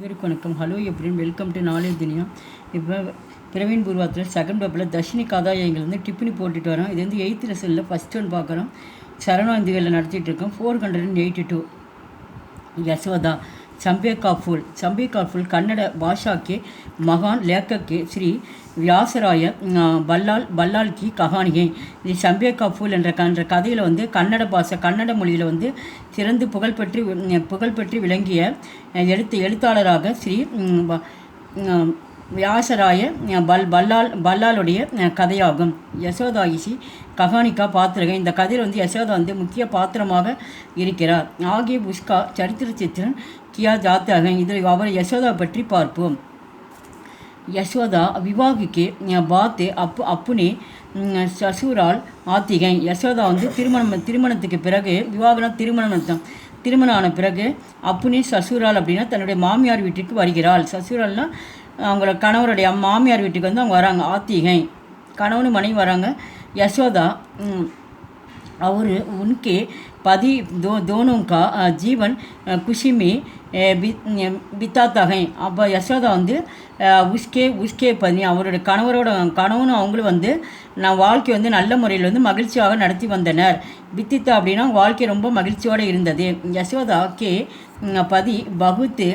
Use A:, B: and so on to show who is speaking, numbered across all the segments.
A: அனைவருக்கும் வணக்கம். ஹலோ எப்படின்னு வெல்கம் டு நாலேஜ் துனியா. இப்போ பிரவீன் பூர்வாத்தில் செகண்ட் பேப்பில் தர்ஷினி கதாயங்கள் வந்து டிப்பினி போட்டுட்டு வரோம். இது வந்து 8th லெசனில் ஃபஸ்ட் ஒன் பார்க்குறோம். சரணாந்திகளில் நடத்திட்டு இருக்கோம். 482 ಯಶೋದಾ ಸಂಪೇ ಕಾಫುಲ್ ಕನ್ನಡ ಭಾಷಾಕ್ಕೆ ಮಹಾನ್ ಲೇಖಕ್ಕೆ ಶ್ರೀ வியாசராய பல்லால் கி கஹானியை இது சம்பே கஃபூல் என்ற கதையில் வந்து கன்னட மொழியில் வந்து சிறந்து புகழ்பெற்று விளங்கிய எழுத்தாளராக ஸ்ரீ வியாசராய பல்லாலுடைய கதையாகும். யசோதாயிசி கஹானிக்கா பாத்திரகை. இந்த கதையில் வந்து யசோதா வந்து முக்கிய பாத்திரமாக இருக்கிறார். ஆகிய புஷ்கா சரித்திர சித்திரன் கியா ஜாத்தாக. இதில் அவர் யசோதா பற்றி பார்ப்போம். யசோதா விவாகிக்கு பாத்து அப்புனே சசூரால் ஆத்திகை. யசோதா வந்து திருமணத்துக்கு பிறகு விவாகனா திருமணம் ஆன பிறகு அப்புனே சசூரால் அப்படின்னா தன்னுடைய மாமியார் வீட்டுக்கு வருகிறாள். சசூரால்னால் அவங்களோட கணவருடைய மாமியார் வீட்டுக்கு வந்து அவங்க வராங்க. ஆத்திகை கணவனு மனைவி வராங்க. யசோதா और उनके पति दोनों का जीवन खुशी में बिताता है. அப்போ யசோதா வந்து உஸ்கே பதி அவரோட கணவனும் அவங்களும் வந்து வாழ்க்கை வந்து நல்ல முறையில் வந்து மகிழ்ச்சியாக நடத்தி வந்தனர். பித்தித்தா அப்படின்னா வாழ்க்கை ரொம்ப மகிழ்ச்சியோடு இருந்தது. யசோதா கே பதி பகுத்து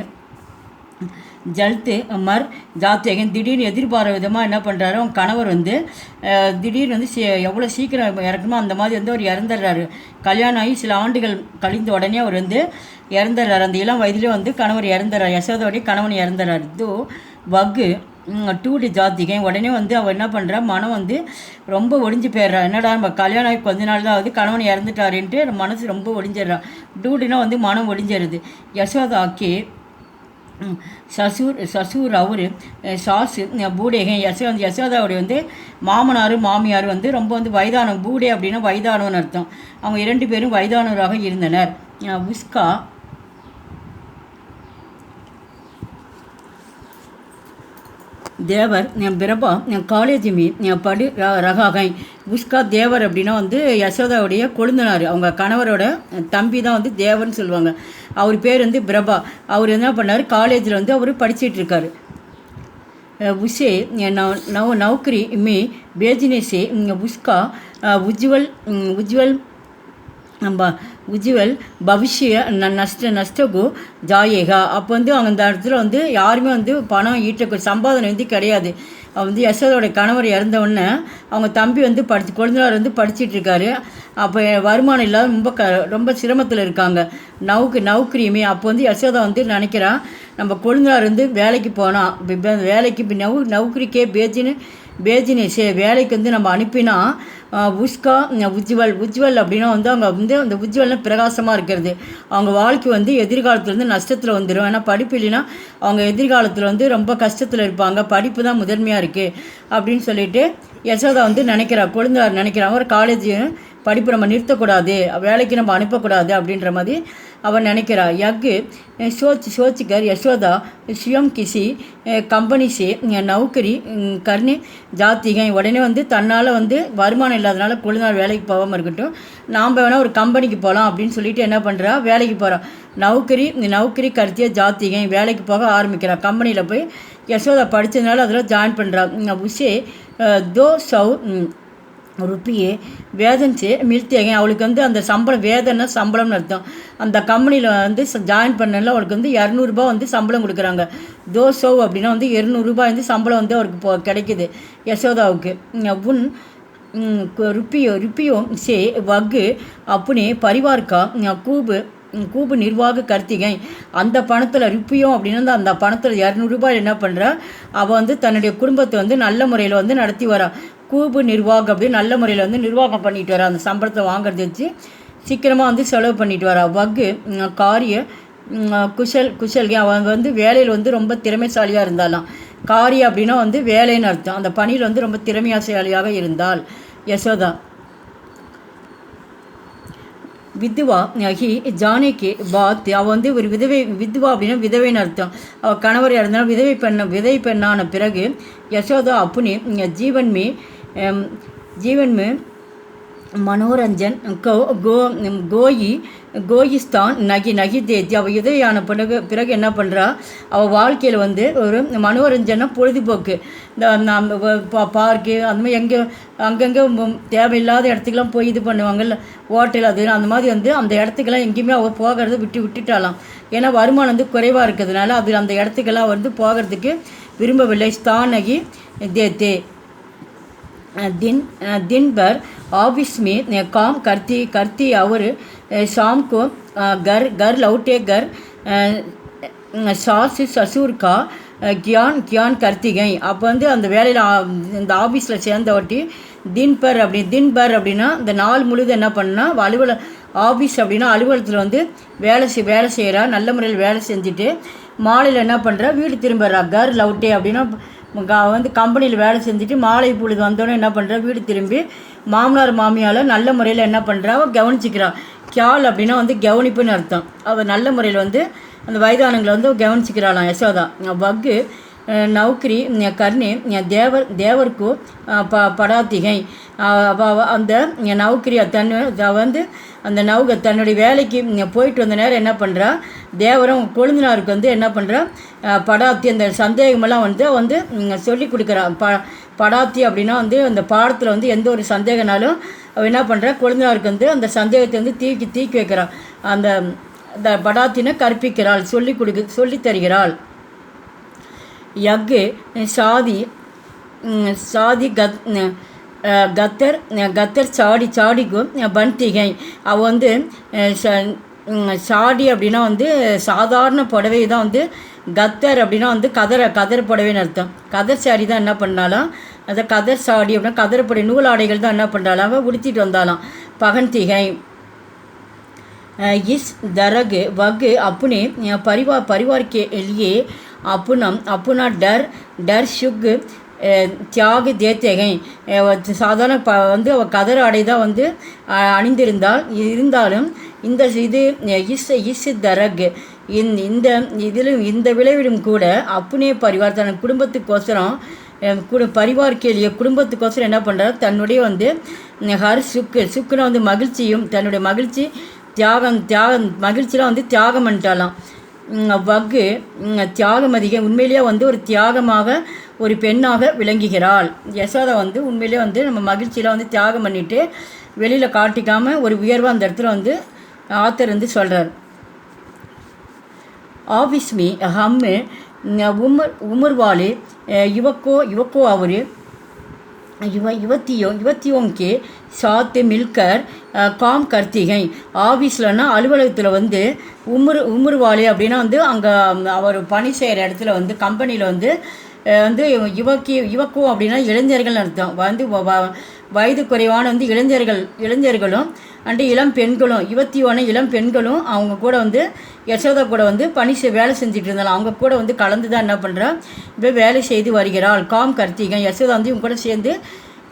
A: ஜல்த்து மர் ஜாத்தியகன். திடீர்னு எதிர்பாராத விதமாக என்ன பண்ணுறாரு, அவங்க கணவர் வந்து திடீர்னு வந்து எவ்வளோ சீக்கிரம் இறக்கணுமோ அந்த மாதிரி வந்து அவர் இறந்துடுறாரு. கல்யாணம் ஆகி சில ஆண்டுகள் கழிந்த உடனே அவர் வந்து இறந்துடுறாரு. அந்த இளம் வயதிலே வந்து கணவர் இறந்துடுறார். யசோதாவுடைய கணவன் இறந்துடுறார். தோ வகு டூடி ஜாத்திகை. உடனே வந்து அவள் என்ன பண்ணுறா, மனம் வந்து ரொம்ப ஒடிஞ்சு போயிடுறா. என்னடா நம்ம கல்யாணம் ஆகி கொஞ்ச நாள் தான் ஆகுது, கணவன் இறந்துட்டாருன்ட்டு மனசு ரொம்ப ஒடிஞ்சிடுறா. டூடினா வந்து மனம் ஒடிஞ்சிடுது. யசோதாக்கே சசூர் அவர் சாசு பூடேகை. யசோதாவுடைய வந்து மாமனார் மாமியார் வந்து ரொம்ப வந்து வயதானவங்க. பூடே அப்படின்னா வயதானவன்னு அர்த்தம். அவங்க 2 பேரும் வயதானவராக இருந்தனர். உஸ்கா தேவர் பிரபா காலேஜ் படு ரகாகை. புஷ்கா தேவர் அப்படின்னா வந்து யசோதாவுடைய கொழுந்தனார். அவங்க கணவரோட தம்பி தான் வந்து தேவர்னு சொல்லுவாங்க. அவர் பேர் வந்து பிரபா. அவர் என்ன பண்ணார், காலேஜில் வந்து அவர் படிச்சுட்டு இருக்கார். உஷே நௌக்கரி மே பேஜினேசே புஷ்கா உஜ்வல் பவிஷ்ய நஷ்டகு ஜாயேகா. அப்போ வந்து அவங்க அந்த இடத்துல வந்து யாருமே வந்து பணம் சம்பாதனை வந்து கிடையாது. வந்து யசோதாவுடைய கணவர் இறந்தவுடனே அவங்க தம்பி வந்து கொழுந்தனார் வந்து படிச்சிட்ருக்காரு. அப்போ வருமானம் இல்லாத ரொம்ப சிரமத்தில் இருக்காங்க. நௌக்கரியுமே. அப்போ வந்து யசோதா வந்து நினைக்கிறா, நம்ம கொழுந்தனார் வந்து வேலைக்கு போனால் வேலைக்கு நௌக்கரிக்கே பேஜினேஷே வேலைக்கு வந்து நம்ம அனுப்பினா உஸ்கா உஜ்வல் அப்படின்னா வந்து அவங்க வந்து அந்த உஜ்வல்னால் பிரகாசமாக இருக்கிறது. அவங்க வாழ்க்கை வந்து எதிர்காலத்தில் வந்து நஷ்டத்தில் வந்துடும். ஏன்னா படிப்பு இல்லைன்னா அவங்க எதிர்காலத்தில் வந்து ரொம்ப கஷ்டத்தில் இருப்பாங்க. படிப்பு தான் முதன்மையாக இருக்குது அப்படின்னு சொல்லிட்டு யசோதா வந்து கொழுந்தார் நினைக்கிறாங்க, ஒரு காலேஜ் படிப்பு நம்ம நிறுத்தக்கூடாது, வேலைக்கு நம்ம அனுப்பக்கூடாது அப்படின்ற மாதிரி அவன் நினைக்கிறா. யக்கு சோச்சிக்கர் யசோதா சுயம் கிசி கம்பெனி சே நௌக்கரி கர்ணி ஜாத்திகை. உடனே வந்து தன்னால் வந்து வருமானம் இல்லாதனால கொழுந்தார் வேலைக்கு போகாமல் இருக்கட்டும், நாம் வேணால் ஒரு கம்பெனிக்கு போகலாம் அப்படின்னு சொல்லிட்டு என்ன பண்ணுறா, வேலைக்கு போகிறா. நௌக்கரி கருத்திய ஜாத்திகை வேலைக்கு போக ஆரம்பிக்கிறா. கம்பெனியில் போய் யசோதா படித்ததுனால அதில் ஜாயின் பண்ணுறா. உஷே தோ சௌ ருப்பியே வேதன் சே மில்த்தேங்க. அவளுக்கு வந்து அந்த சம்பளம் வேதன்னா சம்பளம்னு அர்த்தம். அந்த கம்பெனியில் வந்து ஜாயின் பண்ணல அவளுக்கு வந்து 200 ரூபா வந்து சம்பளம் கொடுக்குறாங்க. தோசோ அப்படின்னா வந்து 200 ரூபாய் வந்து சம்பளம் வந்து அவருக்கு கிடைக்கிது யசோதாவுக்கு. உன் ருப்பியோ சே வகு அப்புனே பரிவார்க்கா கூபு நிர்வாக கர்த்திகை. அந்த பணத்தில் ருப்பியும் அப்படின்னா அந்த பணத்தில் 200 ரூபாய் என்ன பண்ணுறா, அவள் வந்து தன்னுடைய குடும்பத்தை வந்து நல்ல முறையில் வந்து நடத்தி வரா. கூபு நிர்வாகம் அப்படி நல்ல முறையில் வந்து நிர்வாகம் பண்ணிட்டு வரா. அந்த சம்பளத்தை வாங்குறது வச்சு சீக்கிரமாக வந்து செலவு பண்ணிட்டு வரா. வகு காரிய குஷல்கி. அவங்க வந்து வேலையில் வந்து ரொம்ப திறமைசாலியாக இருந்தாலாம். காரிய அப்படின்னா வந்து வேலைன்னு அர்த்தம். அந்த பணியில் வந்து ரொம்ப திறமைசாலியாக இருந்தாள் யசோதா. வித்வா ஹி ஜானேக்கு பாத். அவள் வந்து ஒரு வித்வா அப்படின்னா விதவைன்னு அர்த்தம். அவள் கணவர் இறந்தாலும் விதவை பெண்ணான பிறகு யசோதா அப்புனே ஜீவன் மே மனோரஞ்சன் கோயி கோயிஸ்தான் நகி தேத்தி. அவள் உதவியான பிறகு என்ன பண்ணுறா, அவள் வாழ்க்கையில் வந்து ஒரு மனோரஞ்சன பொழுதுபோக்கு, இந்த பார்க்கு அந்த மாதிரி அங்கங்கே தேவையில்லாத இடத்துக்கெல்லாம் போய் இது பண்ணுவாங்கல்ல, ஹோட்டல் அது அந்த மாதிரி வந்து அந்த இடத்துக்கெல்லாம் எங்கேயுமே அவள் போகிறத விட்டுட்டாலாம். ஏன்னா வருமானம் வந்து குறைவாக இருக்கிறதுனால அது அந்த இடத்துக்கெல்லாம் வந்து போகிறதுக்கு விரும்பவில்லை. ஸ்தானகி தேத்தே दिन भर ऑफिस में काम करती और शाम को घर लौटे घर सास ससुर का ज्ञान करती गई. அப்போ வந்து அந்த வேலையில் இந்த ஆஃபீஸில் சேர்ந்த வாட்டி தின் பர் அப்படின்னா இந்த நாள் முழுது என்ன பண்ணால் ஆஃபீஸ் அப்படின்னா அலுவலகத்தில் வந்து வேலை செய்கிறா, நல்ல முறையில் வேலை செஞ்சுட்டு மாலையில் என்ன பண்ணுறா, வீடு திரும்புறா. கர் லவுட்டே அப்படின்னா வந்து கம்பெனியில் வேலை செஞ்சுட்டு மாலை பொழுது வந்தோன்னே என்ன பண்ணுறா, வீடு திரும்பி மாமனார் மாமியால் நல்ல முறையில் என்ன பண்ணுறா, அவள் கவனிச்சிக்கிறா. கியால் அப்படின்னா வந்து கவனிப்புன்னு அர்த்தம். அவள் நல்ல முறையில் வந்து அந்த வயதானங்களை வந்து கவனிச்சிக்கிறாளாம் யசோதா. வக்கு நௌக்கரி கர்ணே தேவர்க்கு படாத்திகை. அந்த நௌக்கரி வந்து அந்த தன்னுடைய வேலைக்கு போயிட்டு வந்த நேரம் என்ன பண்ணுறா, தேவரும் கொழுந்தினாருக்கு வந்து என்ன பண்ணுறா, படாத்தி அந்த சந்தேகமெல்லாம் வந்து சொல்லி கொடுக்குறா. படாத்தி அப்படின்னா வந்து அந்த பாடத்தில் வந்து எந்த ஒரு சந்தேகனாலும் அவள் என்ன பண்ணுறா, கொழுந்தினாருக்கு வந்து அந்த சந்தேகத்தை வந்து தீக்கி வைக்கிறா. அந்த படாத்தினை கற்பிக்கிறாள், சொல்லி தருகிறாள். யக்கு சாதி கத்தர் சாடிக்கும் பன்திகை. அவள் வந்து சாடி அப்படின்னா வந்து சாதாரண புடவை தான் வந்து கத்தர் அப்படின்னா வந்து கதர் புடவைன்னு அர்த்தம். கதர் சாடி தான் என்ன பண்ணாலும் அந்த கதர் சாடி அப்படின்னா கதர்புடவை நூல் ஆடைகள் தான் என்ன பண்ணுறாலும் அவள் உடுத்திட்டு வந்தாலாம். பகன்திகை இஸ் தரகு வகு अपने परिवार के लिए अपना डर शुग தியாக தேத்தேகை. சாதாரண வந்து அவள் கதர் ஆடை தான் வந்து இருந்தாலும் இந்த தரக் இந்த விளைவிடும் கூட அப்புனே பரிவார் தன் குடும்பத்துக்கோசரம் பரிவார் கேளிய குடும்பத்துக்கோசரம் என்ன பண்ணுறாரு, தன்னுடைய வந்து ஹர் சுக்குன்னு வந்து மகிழ்ச்சியும் தன்னுடைய மகிழ்ச்சியெலாம் வந்து தியாகம் பண்ணிட்டாலாம். வகு தியாகம் அதிகம். உண்மையிலேயே வந்து ஒரு தியாகமாக ஒரு பெண்ணாக விளங்குகிறாள். யசோதா வந்து உண்மையிலே வந்து நம்ம மகிழ்ச்சியில் வந்து தியாகம் பண்ணிவிட்டு வெளியில் காட்டிக்காமல் ஒரு உயர்வாக அந்த இடத்துல வந்து ஆத்தர் வந்து சொல்கிறார். ஆஃபீஸ் மீ हम उम्र वाले युवकों और युवतियों के साथ मिलकर काम करती हैं. ஆஃபீஸ்லன்னா அலுவலகத்தில் வந்து உம்ருவாளி அப்படின்னா வந்து அங்கே அவர் பணி செய்கிற இடத்துல வந்து கம்பெனியில் வந்து யுவக்கும் அப்படின்னா இளைஞர்கள் அர்த்தம். வந்து வயது குறைவான வந்து இளைஞர்களும் அண்டு இளம் பெண்களும் 21 இளம் பெண்களும் அவங்க கூட வந்து யசோதா கூட வந்து வேலை செஞ்சுட்டு இருந்தாலும் அவங்க கூட வந்து கலந்து தான் என்ன பண்ணுறா, இப்போ வேலை செய்து வருகிறாள். காம் கர்த்திகை. யசோதா வந்து இவங்க கூட சேர்ந்து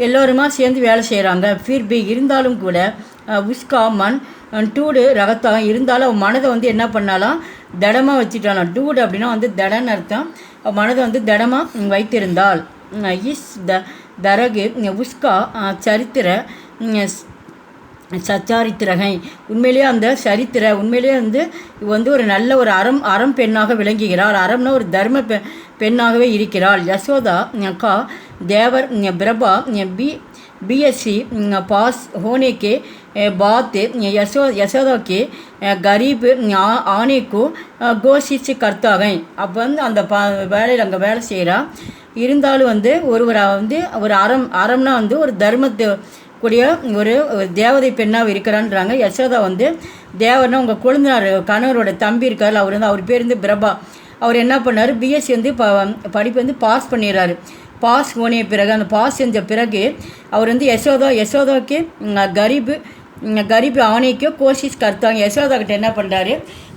A: எல்லோருமா சேர்ந்து வேலை செய்கிறாங்க. ஃபிர்பி இருந்தாலும் கூட உஸ்கா மண் டூடு ரகத்தாக இருந்தாலும் அவன் மனதை வந்து என்ன பண்ணாலாம், திடமாக வச்சுட்டாலாம். டூடு அப்படின்னா வந்து திடன்னு அர்த்தம். மனதை வந்து திடமாக வைத்திருந்தாள். இஸ் தரகு உஸ்கா சரித்திர சச்சாரித்திரகை. உண்மையிலேயே அந்த உண்மையிலேயே வந்து ஒரு நல்ல ஒரு அறம் பெண்ணாக விளங்குகிறாள். அறம்னா ஒரு தர்ம பெண்ணாகவே இருக்கிறாள். யசோதா கா தேவர் பிரபா बीएससी पास होने के बाद यशोदा के गरीब आने को கோஷிச்சு கர்த்தாகை. அப்போ வந்து அந்த வேலையில் அங்கே வேலை செய்கிறா. இருந்தாலும் வந்து ஒருவரை வந்து ஒரு அறம்னா வந்து ஒரு தர்மத்தை கூடிய ஒரு தேவதை பெண்ணாக இருக்கிறான்றாங்க. யசோதா வந்து தேவர்னா உங்கள் கொழுந்தினார் கணவரோட தம்பி இருக்கார், அவர் பேர் வந்து பிரபா. அவர் என்ன பண்ணார், பிஎஸ்சி வந்து படிப்பு வந்து பாஸ் பண்ணிடுறாரு. பாஸ் போனிய பிறகு அந்த பாஸ் செஞ்ச பிறகு அவர் வந்து யசோதாவுக்கு கரீப் ஆணைக்கோ கோஷிஷ் கர்த்தாங்க. யசோதா கிட்ட என்ன பண்ணுறாரு,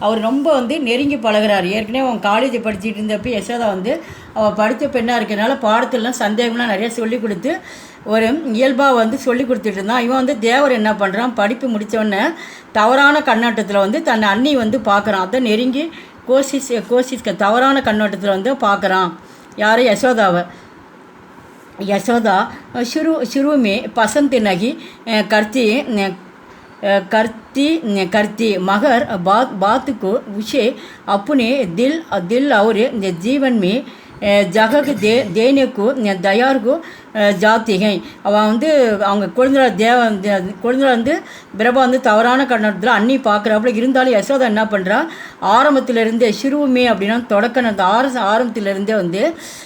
A: அவர் ரொம்ப வந்து நெருங்கி பழகிறார். ஏற்கனவே அவன் காலேஜ் படிச்சுட்டு இருந்தப்போ யசோதா வந்து அவள் படித்த பெண்ணாக இருக்கிறனால பாடத்தில்லாம் சந்தேகம்லாம் நிறையா சொல்லி கொடுத்து ஒரு இயல்பாக வந்து சொல்லி கொடுத்துட்டு இருந்தான். இவன் வந்து தேவர் என்ன பண்ணுறான், படிப்பு முடித்தவொடனே தவறான கண்ணோட்டத்தில் வந்து தன்னை அண்ணி வந்து பார்க்குறான். அதை நெருங்கி கோஷிஷ்க தவறான கண்ணோட்டத்தில் வந்து பார்க்குறான். யார், யசோதாவை. यशोदा शुरू शुरू में पसंद नहीं करती करती करती मगर बात को उसे अपने दिल और जीवन में ஜகக் தேனுக்கு தயாருக்கு ஜாத்திகை அவன் வந்து அவங்க கொழுந்தனார் வந்து பிரபா வந்து தவறான கண்ணத்தில் அண்ணி பார்க்குறாப்புல இருந்தாலும் யசோதா என்ன பண்ணுறா ஆரம்பத்திலேருந்தே சிறுவுமே அப்படின்னா தொடக்க அந்த ஆரம்பத்திலேருந்தே வந்து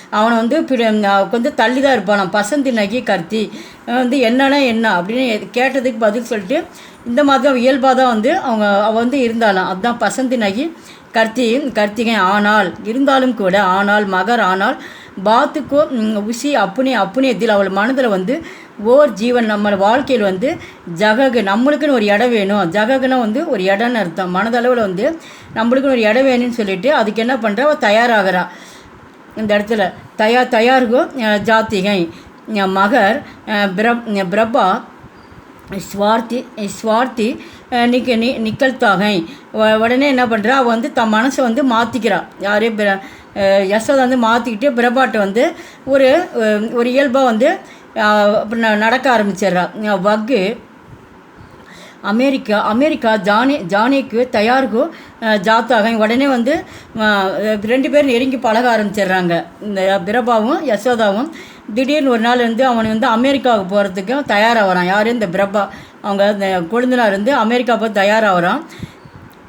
A: அவனை வந்து வந்து தள்ளி தான் இருப்பான் பசந்தி நகி கர்த்தி வந்து என்னன்னா என்ன அப்படின்னு கேட்டதுக்கு பதில் சொல்லிட்டு இந்த மாதிரி தான் இயல்பாக தான் வந்து அவள் வந்து இருந்தாலாம் அதுதான் பசந்தி நகி கர்த்திகை ஆனால் இருந்தாலும் கூட ஆனால் மகர் ஆனால் பாத்துக்கோ உசி அப்புனே இதில் அவள் மனதில் வந்து ஓர் ஜீவன் நம்ம வாழ்க்கையில் வந்து ஜககு நம்மளுக்குன்னு ஒரு இடம் வேணும் ஜககுன்னா வந்து ஒரு இடம்னு அர்த்தம் மனதளவில் வந்து நம்மளுக்குன்னு ஒரு இடம் வேணும்னு சொல்லிட்டு அதுக்கு என்ன பண்ணுறா அவள் தயாராகிறா இந்த இடத்துல தயாருகோ ஜாத்திகை மகர் பிரபா ஸ்வார்த்தி நிக்கல்தாகை உடனே என்ன பண்ணுறா அவள் வந்து தன் மனசை வந்து மாற்றிக்கிறாள் யாரே யசோதை வந்து மாற்றிக்கிட்டு பிரபாட்டை வந்து ஒரு இயல்பாக வந்து நடக்க ஆரம்பிச்சிடுறா வக்கு அமெரிக்கா ஜானிக்கு தயாருக்கு ஜாத்தாக உடனே வந்து ரெண்டு பேரும் நெருங்கி பழக ஆரம்பிச்சிடுறாங்க இந்த பிரபாவும் யசோதாவும் திடீர்னு ஒரு நாள் வந்து அவன் வந்து அமெரிக்காவுக்கு போகிறதுக்கும் தயாராகிறான் யார் இந்த பிரபா அவங்க இந்த கொழுந்தனார் வந்து அமெரிக்கா போய் தயாராகிறான்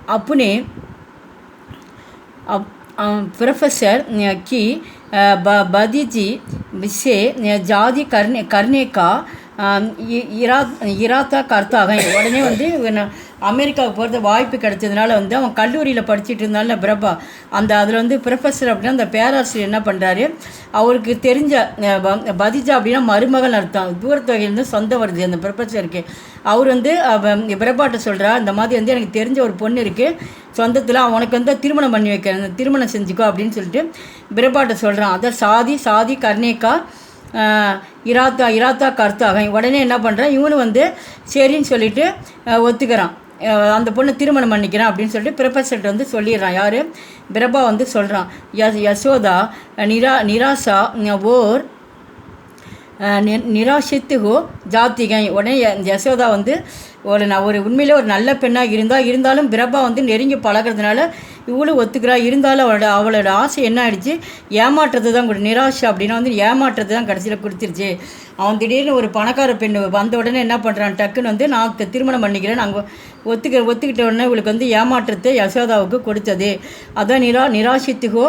A: அப்புனே प्रोफेसर की भतीजी से जाति करने का இராத்தா கர்த்தாக உடனே வந்து அமெரிக்காவுக்கு போகிறது வாய்ப்பு கிடைச்சதுனால வந்து அவன் கல்லூரியில் படிச்சுட்டு இருந்தாலும் பிரபா அதில் வந்து ப்ரொஃபஸர் அப்படின்னா அந்த பேராசிரியர் என்ன பண்ணுறாரு அவருக்கு தெரிஞ்ச பதிஜா அப்படின்னா மருமகள் அர்த்தம் தூரத்தொகையிலேருந்து சொந்த வருது அந்த ப்ரொஃபஸருக்கு அவர் வந்து பிரபாட்ட சொல்கிறா இந்த மாதிரி வந்து எனக்கு தெரிஞ்ச ஒரு பொண்ணு இருக்குது சொந்தத்தில் அவனுக்கு வந்து திருமணம் பண்ணி வைக்கிறேன் திருமணம் செஞ்சுக்கோ அப்படின்னு சொல்லிட்டு பிரபாட்ட சொல்கிறான் அதான் சாதி கர்ணேக்கா இராத்தா கர்த்தாக உடனே என்ன பண்ணுறான் இவனு வந்து சரின்னு சொல்லிட்டு ஒத்துக்கிறான் அந்த பொண்ணு திருமணம் பண்ணிக்கிறான் அப்படின்னு சொல்லிட்டு ப்ரொஃபஸர்கிட்ட வந்து சொல்லிடுறான் யார் பிரபா வந்து சொல்கிறான் யசோதா நிராசா ஓர் நிராசித்துகோ ஜாத்திகை உடனே யசோதா வந்து ஒரு உண்மையிலே ஒரு நல்ல பெண்ணாக இருந்தாலும் பிரபா வந்து நெருங்கி பழகிறதுனால இவ்வளோ ஒத்துக்கிறா இருந்தாலும் அவளோட ஆசை என்ன ஆகிடுச்சு ஏமாற்றத்தை தான் நிராசை அப்படின்னா வந்து ஏமாற்றத்தை தான் கடைசியில் கொடுத்துருச்சு அவன் திடீர்னு ஒரு பணக்கார பெண் வந்த உடனே என்ன பண்ணுறான் டக்குன்னு வந்து நான் திருமணம் பண்ணிக்கிறேன் நாங்கள் ஒத்துக்கிட்ட உடனே இவளுக்கு வந்து ஏமாற்றத்தை யசோதாவுக்கு கொடுத்தது அதான் நிராசித்துகோ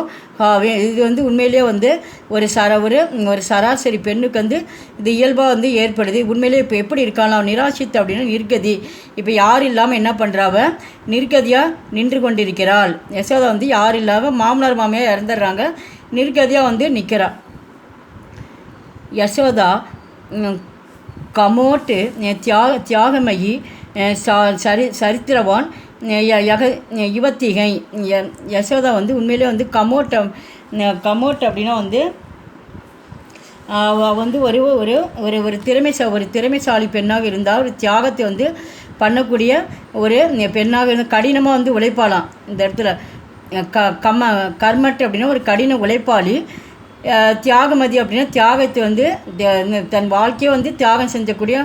A: இது வந்து உண்மையிலே வந்து ஒரு சராசரி பெண்ணுக்கு வந்து இது இயல்பாக வந்து ஏற்படுது உண்மையிலே இப்போ எப்படி இருக்கலாம் நிராசித்து அப்படின்னா நிர்கதி இப்போ யார் இல்லாமல் என்ன பண்ணுறாவ நிர்கதியாக நின்று கொண்டிருக்கிறாள் யசோதா வந்து யார் இல்லாமல் மாமனார் மாமியாக இறந்துடுறாங்க நிர்கதியாக வந்து நிற்கிறா யசோதா கமோட்டு தியாகமயி சரித்திரவான் யுவத்திகை யசோதா வந்து உண்மையிலே வந்து கமோட் அப்படின்னா வந்து வந்து ஒரு ஒரு ஒரு ஒரு திறமைசாலி பெண்ணாக இருந்தால் ஒரு தியாகத்தை வந்து பண்ணக்கூடிய ஒரு பெண்ணாக இருந்து கடினமாக வந்து உழைப்பாளாம் இந்த இடத்துல கர்மட் அப்படின்னா ஒரு கடின உழைப்பாளி தியாகமதி அப்படின்னா தியாகத்தை வந்து தன் வாழ்க்கையை வந்து தியாகம் செஞ்சக்கூடிய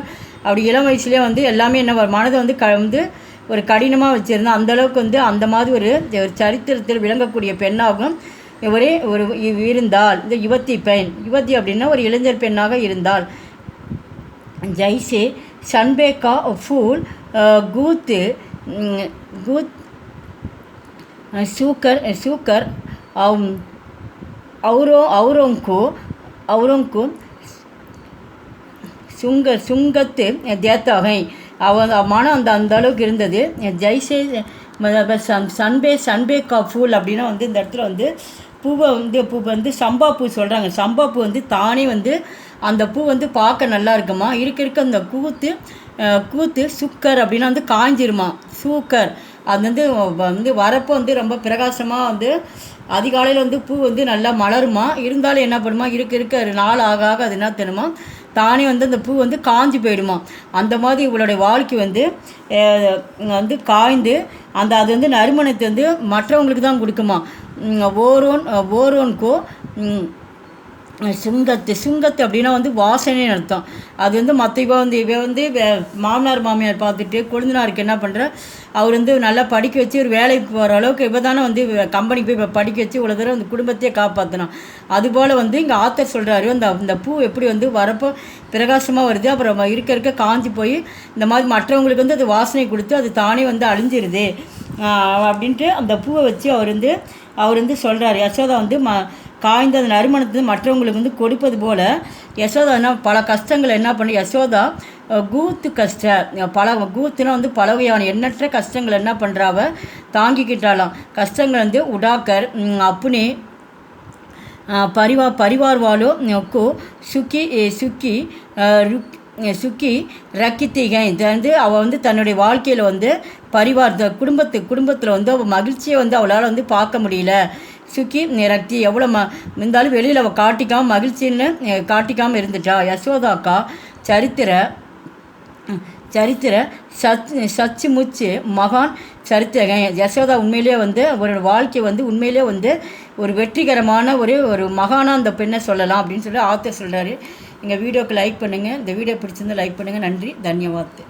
A: அப்படி இளம் வயசுலேயே வந்து எல்லாமே என்ன மனதை வந்து வந்து ஒரு கடினமாக வச்சுருந்தா அந்தளவுக்கு வந்து அந்த மாதிரி ஒரு சரித்திரத்தில் விளங்கக்கூடிய பெண்ணாகும் ஒரு இருந்தால் இந்த யுவதி அப்படின்னா ஒரு இளைஞர் பெண்ணாக இருந்தால் ஜெய்சே சன்பேக்கா ஃபூல் கூத் சூக்கர் அவரோंको சுங்கத்து தேத்தாகை அவன் மனம் அந்த அளவுக்கு இருந்தது ஜெய்சே சன்பே கா ஃபூல் அப்படின்னா வந்து இந்த இடத்துல வந்து பூ வந்து சம்பா பூ சொல்கிறாங்க சம்பா பூ வந்து தானே வந்து அந்த பூ வந்து பார்க்க நல்லா இருக்குமா இருக்க அந்த கூத்து சுக்கர் அப்படின்னா வந்து காஞ்சிருமா சூக்கர் அது வந்து வரப்போ வந்து ரொம்ப பிரகாசமாக வந்து அதிகாலையில் வந்து பூ வந்து நல்லா மலருமா இருந்தாலும் என்ன பண்ணுமா இருக்க நாள் ஆக அது என்ன தெரியுமா தானே வந்து அந்த பூ வந்து காஞ்சி போயிடுமா அந்த மாதிரி இவளுடைய வாழ்க்கை வந்து காய்ந்து அது வந்து நறுமணத்தை வந்து மற்றவங்களுக்கு தான் கொடுக்குமா ஓரோன்கோ சுங்கத்து அப்படின்னா வந்து வாசனைன்னு அர்த்தம். அது வந்து மற்ற இவ வந்து மாமனார் மாமியார் பார்த்துட்டு கொழுந்தனாருக்கு என்ன பண்ணுற, அவர் வந்து நல்லா படிக்க வச்சு ஒரு வேலைக்கு போகிற அளவுக்கு இவ தானே வந்து கம்பெனிக்கு போய் படிக்க வச்சு இவ்வளோ தூரம் அந்த குடும்பத்தையே காப்பாற்றணும். அதுபோல் வந்து இங்கே ஆத்தர் சொல்கிறாரு, அந்த பூ எப்படி வந்து வரப்போ பிரகாசமாக வருது, அப்புறம் இருக்க காஞ்சி போய் இந்த மாதிரி மற்றவங்களுக்கு வந்து அது வாசனை கொடுத்து அது தானே வந்து அழிஞ்சிருது அப்படின்ட்டு அந்த பூவை வச்சு அவர் வந்து சொல்கிறார். யசோதா வந்து காய்ந்த அந்த நறுமணத்தை மற்றவங்களுக்கு வந்து கொடுப்பது போல் யசோதா பல கஷ்டங்களை என்ன பண்ணி யசோதா கூத்துனா வந்து பல வகையான எண்ணற்ற கஷ்டங்கள் என்ன பண்ணுறாவ தாங்கிக்கிட்டாலாம். கஷ்டங்கள் வந்து உடாக்கர் அப்புனே परिवार वालों को சுக்கி ரக்கித்திகை வந்து அவள் வந்து தன்னுடைய வாழ்க்கையில் வந்து குடும்பத்தில் வந்து அவள் மகிழ்ச்சியை வந்து அவளால் வந்து பார்க்க முடியல. சுக்கி ரக்தி எவ்வளோ இருந்தாலும் வெளியில் அவள் மகிழ்ச்சின்னு காட்டிக்காமல் இருந்துட்டா. யசோதாக்கா சரித்திர சச்சுமுச்சு மகான் சரித்திரகன். யசோதா உண்மையிலே வந்து அவரோட வாழ்க்கை வந்து உண்மையிலே வந்து ஒரு வெற்றிகரமான ஒரு மகானாக அந்த பெண்ணை சொல்லலாம் அப்படின்னு சொல்லி ஆத்தர் சொல்கிறாரு. எங்கள் வீடியோக்கு லைக் பண்ணுங்கள். இந்த வீடியோ பிடிச்சிருந்தால் லைக் பண்ணுங்கள். நன்றி, தன்யவாத்.